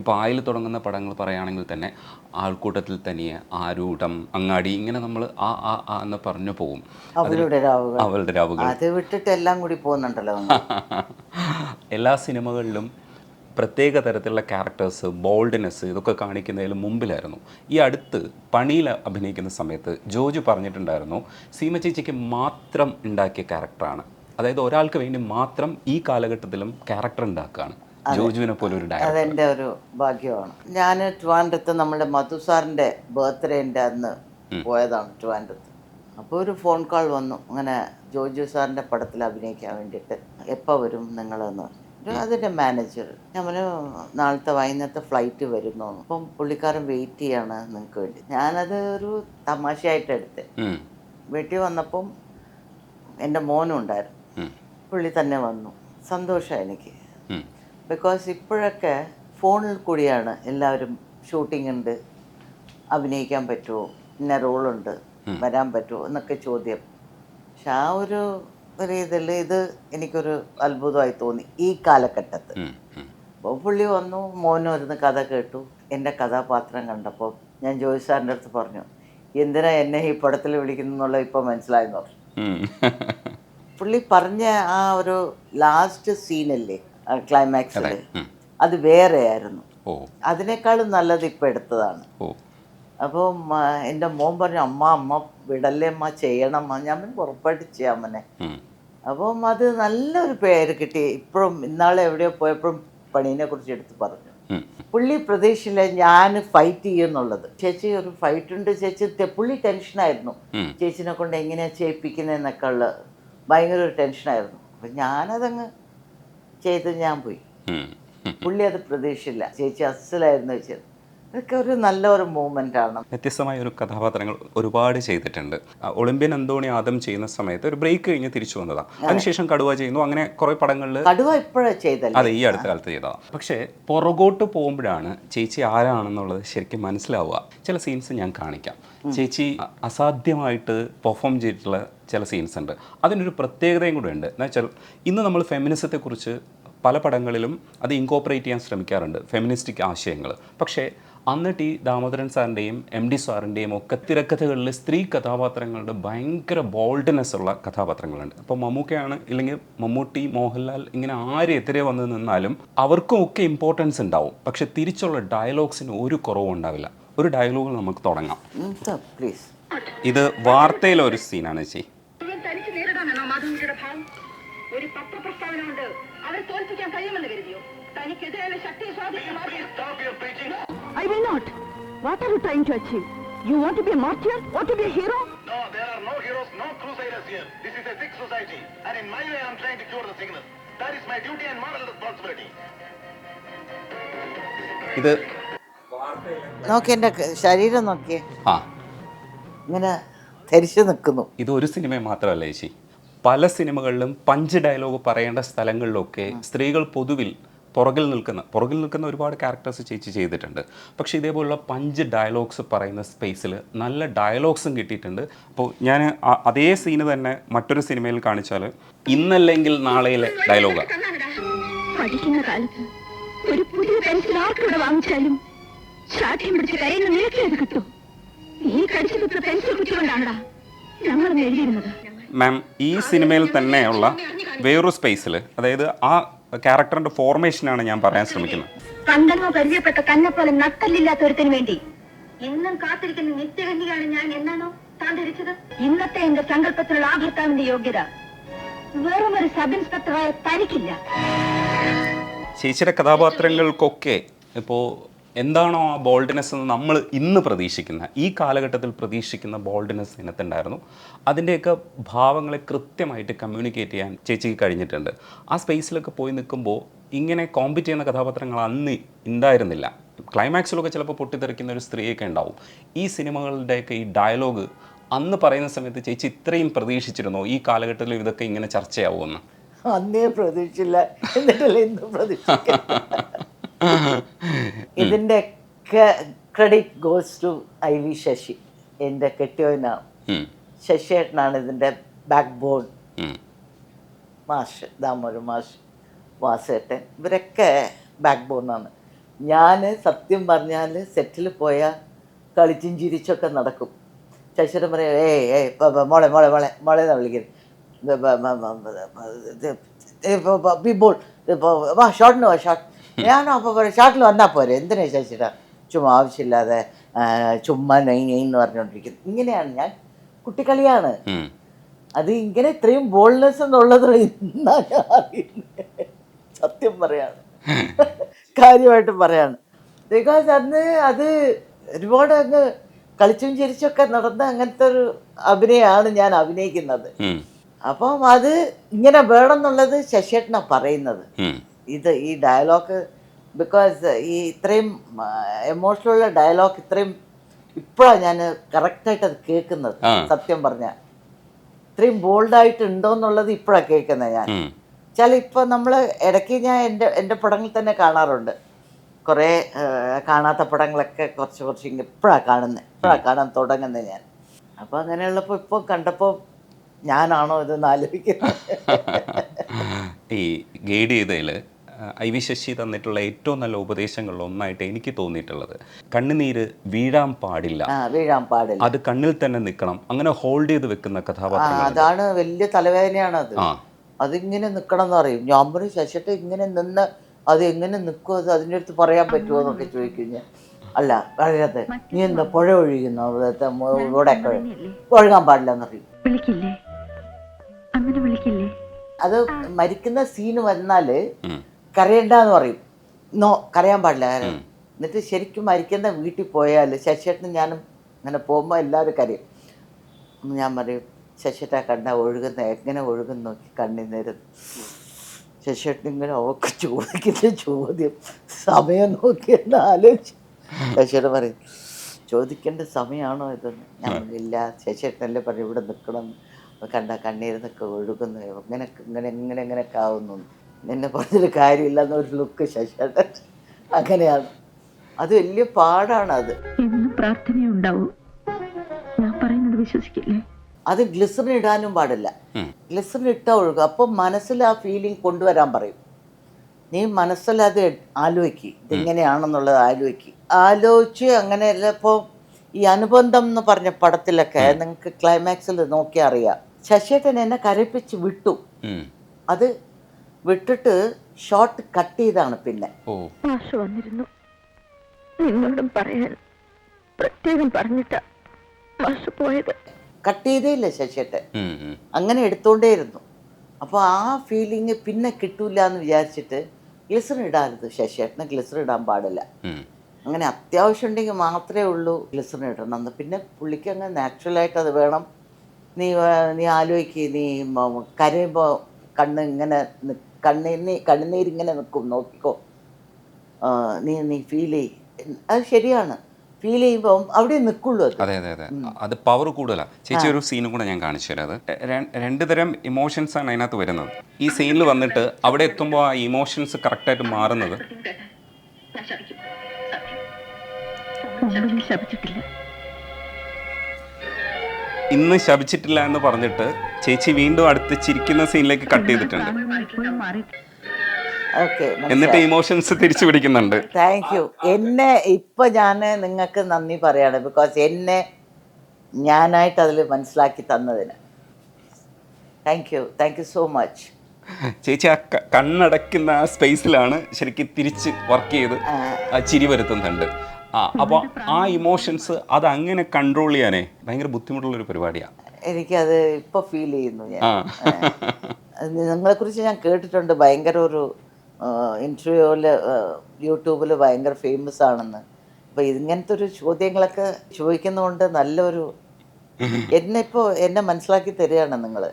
ഇപ്പോൾ ആയിൽ തുടങ്ങുന്ന പടങ്ങൾ പറയുകയാണെങ്കിൽ തന്നെ ആൾക്കൂട്ടത്തിൽ തനിയെ, ആരൂഢം, അങ്ങാടി, ഇങ്ങനെ നമ്മൾ ആ എന്ന് പറഞ്ഞു പോകും. അവളുടെ രാവുകൾ, അവളുടെ രാവുകൾ അത് വിട്ടിട്ട് എല്ലാം കൂടി പോകുന്നുണ്ടല്ലോ. എല്ലാ സിനിമകളിലും പ്രത്യേക തരത്തിലുള്ള ക്യാരക്ടേഴ്സ്, ബോൾഡ്നെസ് ഇതൊക്കെ കാണിക്കുന്നതിൽ മുമ്പിലായിരുന്നു. ഈ അടുത്ത് പണിയിൽ അഭിനയിക്കുന്ന സമയത്ത് ജോജു പറഞ്ഞിട്ടുണ്ടായിരുന്നു, സീമ ചേച്ചിക്ക് മാത്രം ഉണ്ടാക്കിയ ക്യാരക്ടറാണ്. അതായത് ഒരാൾക്ക് വേണ്ടി മാത്രം ഈ കാലഘട്ടത്തിലും ക്യാരക്ടർ ഉണ്ടാക്കുകയാണ് ജോജുവിനെ പോലെ ഒരു ഡയറക്ടർ. അതെൻ്റെ ഒരു ഭാഗ്യമാണ്. ഞാൻ ട്രിവാൻഡ്രത്ത് നമ്മുടെ മധു സാറിൻ്റെ ബർത്ത്ഡേൻ്റെ അന്ന് പോയതാണ് ട്രിവാൻഡ്രത്ത്. അപ്പോൾ ഒരു ഫോൺ കോൾ വന്നു, അങ്ങനെ ജോജു സാറിൻ്റെ പടത്തിൽ അഭിനയിക്കാൻ വേണ്ടിയിട്ട് എപ്പോൾ വരും നിങ്ങളെന്ന് പറഞ്ഞു. അതിൻ്റെ മാനേജർ ഞാൻ പറഞ്ഞു നാളത്തെ വൈകുന്നേരത്തെ ഫ്ലൈറ്റ് വരുന്നു. അപ്പം പുള്ളിക്കാരൻ വെയിറ്റ് ചെയ്യാണ് നിങ്ങൾക്ക് വേണ്ടി. ഞാനത് ഒരു തമാശയായിട്ട് എടുത്ത്. വീട്ടിൽ വന്നപ്പം എൻ്റെ മോനും ഉണ്ടായിരുന്നു. പുള്ളി തന്നെ വന്നു. സന്തോഷമാണ് എനിക്ക്. ബിക്കോസ് ഇപ്പോഴൊക്കെ ഫോണിൽ കൂടിയാണ് എല്ലാവരും ഷൂട്ടിംഗ് ഉണ്ട്, അഭിനയിക്കാൻ പറ്റുമോ, ഇന്ന റോളുണ്ട്, വരാൻ പറ്റുമോ എന്നൊക്കെ ചോദ്യം. പക്ഷെ ആ ഒരു ഇതിൽ ഇത് എനിക്കൊരു അത്ഭുതമായി തോന്നി ഈ കാലഘട്ടത്തിൽ. അപ്പോൾ പുള്ളി വന്നു, മോനും ഇരുന്ന് കഥ കേട്ടു. എൻ്റെ കഥാപാത്രം കണ്ടപ്പോൾ ഞാൻ ജോയി സാറിൻ്റെ അടുത്ത് പറഞ്ഞു, എന്തിനാ എന്നെ ഈ പടത്തിൽ വിളിക്കുന്നുള്ള ഇപ്പോൾ മനസ്സിലായെന്ന് പറഞ്ഞു. പുള്ളി പറഞ്ഞ ആ ഒരു ലാസ്റ്റ് സീനല്ലേ ക്ലൈമാക്സിൽ, അത് വേറെയായിരുന്നു. അതിനേക്കാളും നല്ലത് ഇപ്പം എടുത്തതാണ്. അപ്പം എൻ്റെ മോൻ പറഞ്ഞു, അമ്മ വിടല്ലേ അമ്മ, ചെയ്യണമ്മ. ഞാൻ ഉറപ്പായിട്ട് ചെയ്യാമനെ. അപ്പം അത് നല്ലൊരു പേര് കിട്ടി. ഇപ്പോഴും ഇന്നാളെ എവിടെയോ പോയപ്പോഴും പണീനെ കുറിച്ച് എടുത്ത് പറഞ്ഞു. പുള്ളി പ്രതീക്ഷയില്ല ഞാൻ ഫൈറ്റ് ചെയ്യുന്നുള്ളത്. ചേച്ചി ഒരു ഫൈറ്റ് ഉണ്ട് ചേച്ചി. പുള്ളി ടെൻഷനായിരുന്നു, ചേച്ചിനെ കൊണ്ട് എങ്ങനെയാണ് ചെയ്യിപ്പിക്കുന്നതെന്നൊക്കെ ഉള്ള ഭയങ്കര ഒരു ടെൻഷനായിരുന്നു. അപ്പം ഞാനതങ്ങ് ചെയ്ത് ഞാൻ പോയി. പുള്ളി അത് പ്രതീക്ഷയില്ല, ചേച്ചി അസലായിരുന്നു വെച്ചത്. ഇതൊക്കെ ഒരു നല്ലൊരു മൂവ്മെൻ്റ് ആണ്. വ്യത്യസ്തമായ ഒരു കഥാപാത്രങ്ങൾ ഒരുപാട് ചെയ്തിട്ടുണ്ട്. ഒളിമ്പ്യൻ അന്തോണി ആദം ചെയ്യുന്ന സമയത്ത് ഒരു ബ്രേക്ക് കഴിഞ്ഞ് തിരിച്ചു വന്നതാണ്. അതിനുശേഷം കടുവ ചെയ്യുന്നു, അങ്ങനെ കുറേ പടങ്ങളിൽ. കടുവ ഇപ്പോഴാണ് ചെയ്തത്. അതെ, ഈ അടുത്ത കാലത്ത് ചെയ്തതാണ്. പക്ഷേ പുറകോട്ട് പോകുമ്പോഴാണ് ചേച്ചി ആരാണെന്നുള്ളത് ശരിക്കും മനസ്സിലാവുക. ചില സീൻസ് ഞാൻ കാണിക്കാം. ചേച്ചി അസാധ്യമായിട്ട് പെർഫോം ചെയ്തിട്ടുള്ള ചില സീൻസ് ഉണ്ട്. അതിനൊരു പ്രത്യേകതയും കൂടെ ഉണ്ട്. എന്ന് വെച്ചാൽ ഇന്ന് നമ്മൾ ഫെമിനിസത്തെക്കുറിച്ച് പല പടങ്ങളിലും അത് ഇൻകോപ്പറേറ്റ് ചെയ്യാൻ ശ്രമിക്കാറുണ്ട്, ഫെമിനിസ്റ്റിക് ആശയങ്ങൾ. പക്ഷേ അന്ന് ടി ദാമോദരൻ സാറിൻ്റെയും MD സാറിൻ്റെയും ഒക്കെ തിരക്കഥകളിൽ സ്ത്രീ കഥാപാത്രങ്ങളുടെ ഭയങ്കര ബോൾഡ്നെസ് ഉള്ള കഥാപാത്രങ്ങളുണ്ട്. അപ്പോൾ മമ്മൂക്കയാണ്, ഇല്ലെങ്കിൽ മമ്മൂട്ടി, മോഹൻലാൽ, ഇങ്ങനെ ആര് എതിരെ വന്ന് നിന്നാലും അവർക്കും ഒക്കെ ഇമ്പോർട്ടൻസ് ഉണ്ടാവും. പക്ഷെ തിരിച്ചുള്ള ഡയലോഗ്സിന് ഒരു കുറവും ഉണ്ടാവില്ല. ഒരു ഡയലോഗ് നമുക്ക് തുടങ്ങാം. പ്ലീസ്. ഇത് വാർത്തയിലെ ഒരു സീനാണ് ചേച്ചി. ഒരു പത്രപ്രസ്താവന കൊണ്ട് അവരെ തോൽപ്പിക്കാൻ കഴിയുമെന്ന് കരുതിയോ? തനിക്കെതിരായ ശക്തി I will not. What are you trying to achieve? You want to be a martyr? Want to be a hero? No, there are no heroes, no crusaders here. This is a sick society, and in my way I am trying to cure the sickness. That is my duty and moral responsibility. ഇത് നോക്കി, എൻ്റെ ശരീരം നോക്കിയേ, ആ ഇങ്ങനെ ധരിച്ചു നിൽക്കുന്നു. ഇത് ഒരു സിനിമ മാത്രമല്ല ചേച്ചി, പല സിനിമകളിലും പഞ്ച് ഡയലോഗ് പറയേണ്ട സ്ഥലങ്ങളിലൊക്കെ സ്ത്രീകൾ പൊതുവിൽ പുറകിൽ നിൽക്കുന്ന ഒരുപാട് ക്യാരക്ടേഴ്സ് ചേച്ചി ചെയ്തിട്ടുണ്ട്. പക്ഷേ ഇതേപോലുള്ള പഞ്ച് ഡയലോഗ്സ് പറയുന്ന സ്പേസിൽ നല്ല ഡയലോഗ്സും കിട്ടിയിട്ടുണ്ട്. അപ്പോൾ ഞാൻ അതേ സീന് തന്നെ മറ്റൊരു സിനിമയിൽ കാണിച്ചാൽ ഇന്നല്ലെങ്കിൽ നാളെയിലെ ഡയലോഗാണ്. പഠിക്കുന്ന കാലത്ത് ഒരു പുതിയ പെൻസിൽ ആർക്കൂടെ വാങ്ങിച്ചാലും ശാഠ്യം പിടിച്ച് കരയുന്ന നിലയ്ക്കത് കിട്ടും. നീ കടിച്ചു കുത്തുന്ന പെൻസിൽ കുറ്റികൊണ്ടാണടാ ഞങ്ങളും എഴുതിയിരുന്നത്. മാം, ഈ സിനിമയിൽ തന്നെയുള്ള വേറൊരു സ്പേസിൽ, അതായത് ആ ക്യാരക്ടറിന്റെ ഫോർമേഷനാണ് ഞാൻ പറയാൻ ശ്രമിക്കുന്നത്. പണ്ടെന്നോ പരിചയപ്പെട്ട കന്നെപ്പോലെ നട്ടല്ലില്ലാത്തവരത്തിന് വേണ്ടി ഇന്നും കാത്തിരിക്കുന്ന നിത്യകന്യയാണ് ഞാൻ എന്നാണോ താൻ ധരിച്ചത്? ഇന്നത്തെ എന്റെ സങ്കല്പത്തിലുള്ള ആ ഭർത്താവിന്റെ യോഗ്യത വെറും ഒരു സബ് ഇൻസ്പെക്ടറായ തനിക്കില്ല. ചേച്ചിയുടെ കഥാപാത്രങ്ങൾക്കൊക്കെ ഇപ്പോൾ എന്താണോ ആ ബോൾഡ്നെസ് എന്ന് നമ്മൾ ഇന്ന് പ്രതീക്ഷിക്കുന്ന, ഈ കാലഘട്ടത്തിൽ പ്രതീക്ഷിക്കുന്ന ബോൾഡ്നെസ് ഇതിനകത്തുണ്ടായിരുന്നു. അതിൻ്റെയൊക്കെ ഭാവങ്ങളെ കൃത്യമായിട്ട് കമ്മ്യൂണിക്കേറ്റ് ചെയ്യാൻ ചേച്ചിക്ക് കഴിഞ്ഞിട്ടുണ്ട്. ആ സ്പേസിലൊക്കെ പോയി നിൽക്കുമ്പോൾ ഇങ്ങനെ കോമ്പീറ്റ് ചെയ്യുന്ന കഥാപാത്രങ്ങൾ അന്ന് ഉണ്ടായിരുന്നില്ല. ക്ലൈമാക്സിലൊക്കെ ചിലപ്പോൾ പൊട്ടിത്തെറിക്കുന്ന ഒരു സ്ത്രീയൊക്കെ ഉണ്ടാവും. ഈ സിനിമകളുടെയൊക്കെ ഈ ഡയലോഗ് അന്ന് പറയുന്ന സമയത്ത് ചേച്ചി ഇത്രയും പ്രതീക്ഷിച്ചിരുന്നോ ഈ കാലഘട്ടത്തിൽ ഇതൊക്കെ ഇങ്ങനെ ചർച്ചയാവുമെന്ന്? അന്നേ പ്രതീക്ഷിച്ചില്ല, എന്നിട്ടല്ലേ ഇന്ന് പ്രതീക്ഷിക്കാം. ഇതിൻ്റെ credit goes to IV Sasi, എൻ്റെ കെട്ടിയോനാണ്. ശശിയേട്ടനാണ് ഇതിൻ്റെ ബാക്ക് ബോൺ. മാഷ്, ദാമോദരൻ മാഷ്, വാസേട്ടൻ, ഇവരൊക്കെ ബാക്ക് ബോണാണ്. ഞാൻ സത്യം പറഞ്ഞാൽ സെറ്റിൽ പോയാൽ കളിച്ചും ചിരിച്ചൊക്കെ നടക്കും. ശശിധരൻ പറയും മോളെ മോളെ മോളെ മോളെ എന്നാണ് വിളിക്കുന്നത്. ബിബോൾ വാ ഷോട്ടിന് വാ ഷോട്ട്. ഞാനോ അപ്പോൾ പറയാം ഷോട്ടിൽ വന്നാൽ പോരെ, എന്തിനാ ശശിധര ചുമ്മാ ആവശ്യമില്ലാതെ ചുമ്മാ നെയ്ന്ന് പറഞ്ഞുകൊണ്ടിരിക്കുന്നത്. ഇങ്ങനെയാണ് ഞാൻ, കുട്ടിക്കളിയാണ് അത്. ഇങ്ങനെ ഇത്രയും ബോൾഡ്നെസ് എന്നുള്ളത് ഇന്നാണ് അറിയുന്നത്. സത്യം പറയാണ്, കാര്യമായിട്ടും പറയാണ്. ബിക്കോസ് അന്ന് അത് ഒരുപാട് അങ്ങ് കളിച്ചും ചിരിച്ചൊക്കെ നടന്ന അങ്ങനത്തെ ഒരു അഭിനയമാണ് ഞാൻ അഭിനയിക്കുന്നത്. അപ്പം അത് ഇങ്ങനെ വേണം എന്നുള്ളത് ശശിയേട്ടനാണ് പറയുന്നത്. ഈ ഡയലോഗ്, ബിക്കോസ് ഈ ഇത്രയും എമോഷണലുള്ള ഡയലോഗ് ഇത്രയും ഇപ്പോഴാണ് ഞാൻ കറക്റ്റായിട്ട് അത് കേൾക്കുന്നത്. സത്യം പറഞ്ഞാൽ ഇത്രയും ബോൾഡായിട്ട് ഉണ്ടോ എന്നുള്ളത് ഇപ്പോഴാണ് കേൾക്കുന്നത് ഞാൻ. വെച്ചാൽ ഇപ്പം നമ്മൾ ഇടയ്ക്ക് ഞാൻ എൻ്റെ പടങ്ങളിൽ തന്നെ കാണാറുണ്ട്. കുറേ കാണാത്ത പടങ്ങളൊക്കെ കുറച്ച് ഇപ്പോഴാണ് കാണാൻ തുടങ്ങുന്നത് ഞാൻ. അപ്പോൾ അങ്ങനെയുള്ളപ്പോൾ ഇപ്പോൾ കണ്ടപ്പോൾ ഞാനാണോ ഇതെന്ന് ആലോചിക്കുന്നത്. ഈ ഗൈഡ് ചെയ്തതിൽ IV ശശി തന്നിട്ടുള്ള ഏറ്റവും നല്ല ഉപദേശങ്ങളിൽ ഒന്നായിട്ട് എനിക്ക് തോന്നിയിട്ടുള്ളത്, കണ്ണുനീര് വീഴാൻ പാടില്ല, വീഴാൻ പാടില്ല, അത് കണ്ണിൽ തന്നെ നിൽക്കണം, അങ്ങനെ ഹോൾഡ് ചെയ്ത് വെക്കുന്ന കഥാപാത്രങ്ങൾ. അതാണ് വലിയ തലവേദനയാണ് അത്. അതിങ്ങനെ നിൽക്കണം എന്ന് പറയും. ഞാൻ പറയും ശശിട്ട് ഇങ്ങനെ നിന്ന് അത് എങ്ങനെ നിൽക്കും, അത് അതിൻ്റെ അടുത്ത് പറയാൻ പറ്റുമോ എന്നൊക്കെ ചോദിക്കും ഞാൻ. അല്ല പറയാതെ നീ എന്താ പുഴ ഒഴുകുന്നു ഇവിടെ ഒഴുകാൻ പാടില്ല എന്ന് പറയും. അത് മരിക്കുന്ന സീന് വന്നാൽ കരയണ്ടെന്ന് പറയും. കരയാൻ പാടില്ല. എന്നിട്ട് ശരിക്കും മരിക്കുന്ന വീട്ടിൽ പോയാൽ ശശിയേട്ടനും ഞാനും അങ്ങനെ പോകുമ്പോൾ എല്ലാവരും കരയും. ഞാൻ പറയും ശശിയേട്ടാ കണ്ട ഒഴുകുന്ന എങ്ങനെ ഒഴുകുന്ന നോക്കി കണ്ണിന്നേരം. ശശിയേട്ടൻ ഇങ്ങനെ അവർക്ക് ചോദിക്കുന്ന ചോദ്യം സമയം നോക്കിയെന്ന് ആലോചിച്ച് ശശിയേട്ടൻ പറയും ചോദിക്കേണ്ട സമയമാണോ ഇതെന്ന്. ഞാൻ ഇല്ല, ശശിയേട്ടനല്ലേ പറയും ഇവിടെ നിൽക്കണം, കണ്ട കണ്ണീരിന്നൊക്കെ ഒഴുകുന്നു, എങ്ങനെയൊക്കെ ആവുന്നു, എന്നെ പറഞ്ഞൊരു കാര്യമില്ല എന്നൊരു ലുക്ക് ശശിയേട്ടൻ. അങ്ങനെയാണ് അത്, വലിയ പാടാണ് അത്. പ്രാർത്ഥനയുണ്ടാവും, ഞാൻ പറയുന്നത് വിശ്വസിക്കില്ലേ. അത് ഗ്ലിസറിൻ ഇടാനും പാടില്ല. ഗ്ലിസറിൻ ഇട്ടാൽ ഒഴുകും. അപ്പം മനസ്സിൽ ആ ഫീലിംഗ് കൊണ്ടുവരാൻ പറയും. നീ മനസ്സിൽ അത് ആലോചിക്കുക, ഇതെങ്ങനെയാണെന്നുള്ളത് ആലോചിച്ച് അങ്ങനെയല്ല. ഇപ്പോൾ ഈ അനുബന്ധം എന്ന് പറഞ്ഞ പടത്തിലൊക്കെ നിങ്ങൾക്ക് ക്ലൈമാക്സിൽ നോക്കിയാൽ അറിയാം, ശശിയേട്ടൻ എന്നെ കരയിപ്പിച്ച് വിട്ടു. അത് വിട്ടിട്ട് ഷോട്ട് കട്ട് ചെയ്താണ്. പിന്നെ വന്നിരുന്നു, നിന്നോടും പറയാൻ പ്രത്യേകം പറഞ്ഞിട്ടാ പോയത്. കട്ട് ചെയ്തേയില്ല ശശിയേട്ടൻ, അങ്ങനെ എടുത്തോണ്ടേയിരുന്നു. അപ്പോൾ ആ ഫീലിംഗ് പിന്നെ കിട്ടൂല എന്ന് വിചാരിച്ചിട്ട് ഗ്ലിസറിൻ ഇടാറുത്. ശശിയേട്ടന് ഗ്ലിസറിൻ ഇടാൻ പാടില്ല. അങ്ങനെ അത്യാവശ്യം ഉണ്ടെങ്കിൽ മാത്രമേ ഉള്ളൂ ഗ്ലിസറിൻ ഇടണം എന്ന്. പിന്നെ പുള്ളിക്ക് അങ്ങനെ നാച്ചുറലായിട്ട് അത് വേണം. നീ ആലോചിക്കുക, നീ കരയുമ്പോൾ ഇങ്ങനെ കണ്ണുനീരിങ്ങനെ നിൽക്കും, നോക്കിക്കോ, നീ ഫീൽ ചെയ്യും. അത് ശരിയാണ്, ഫീൽ ചെയ്യുമ്പോൾ അവിടെ നിൽക്കുള്ളൂ. അതെ അതെ അതെ, അത് പവർ കൂടുതലാണ്. ചേച്ചി ഒരു സീനും കൂടെ ഞാൻ കാണിച്ചു തരാം. അത് രണ്ട് തരം ഇമോഷൻസ് ആണ് അതിനകത്ത് വരുന്നത്. ഈ സീനിൽ വന്നിട്ട് അവിടെ എത്തുമ്പോൾ ആ ഇമോഷൻസ് കറക്റ്റായിട്ട് മാറുന്നത്. ഇന്ന് ശപിച്ചിട്ടില്ല എന്ന് പറഞ്ഞിട്ട് ചേച്ചി വീണ്ടും അടുത്ത് ചിരിക്കുന്ന സീനിലേക്ക് കട്ട് ചെയ്തിട്ടുണ്ട്. എന്നിട്ട് ഇമോഷൻസ് തിരിച്ചു പിടിക്കുന്നുണ്ട്. Thank you. എന്നെ ഇപ്പം ഞാൻ നിങ്ങൾക്ക് നന്ദി പറയാണ്, ബിക്കോസ് എന്നെ ഞാനായിട്ട് അതിൽ മനസ്സിലാക്കി തന്നതിന്. Thank you so much. ചേച്ചി ആ കണ്ണടയ്ക്കുന്ന ആ സ്പേസിലാണ് ശരിക്കും തിരിച്ച് വർക്ക് ചെയ്ത് ചിരി വരുത്തുന്നുണ്ട്. അപ്പോൾ ആ ഇമോഷൻസ് അത് അങ്ങനെ കൺട്രോൾ ചെയ്യാനേ ഭയങ്കര ബുദ്ധിമുട്ടുള്ളൊരു പരിപാടിയാണ്. എനിക്കത് ഇപ്പോൾ ഫീൽ ചെയ്യുന്നു. ഞാൻ നിങ്ങളെക്കുറിച്ച് ഞാൻ കേട്ടിട്ടുണ്ട്, ഭയങ്കര ഒരു ഇൻ്റർവ്യൂവിൽ യൂട്യൂബിൽ ഭയങ്കര ഫേമസ് ആണെന്ന്. അപ്പോൾ ഇങ്ങനത്തെ ഒരു ചോദ്യങ്ങളൊക്കെ ചോദിക്കുന്നതുകൊണ്ട് നല്ലൊരു എന്നെ മനസ്സിലാക്കി തരികയാണ് നിങ്ങൾ.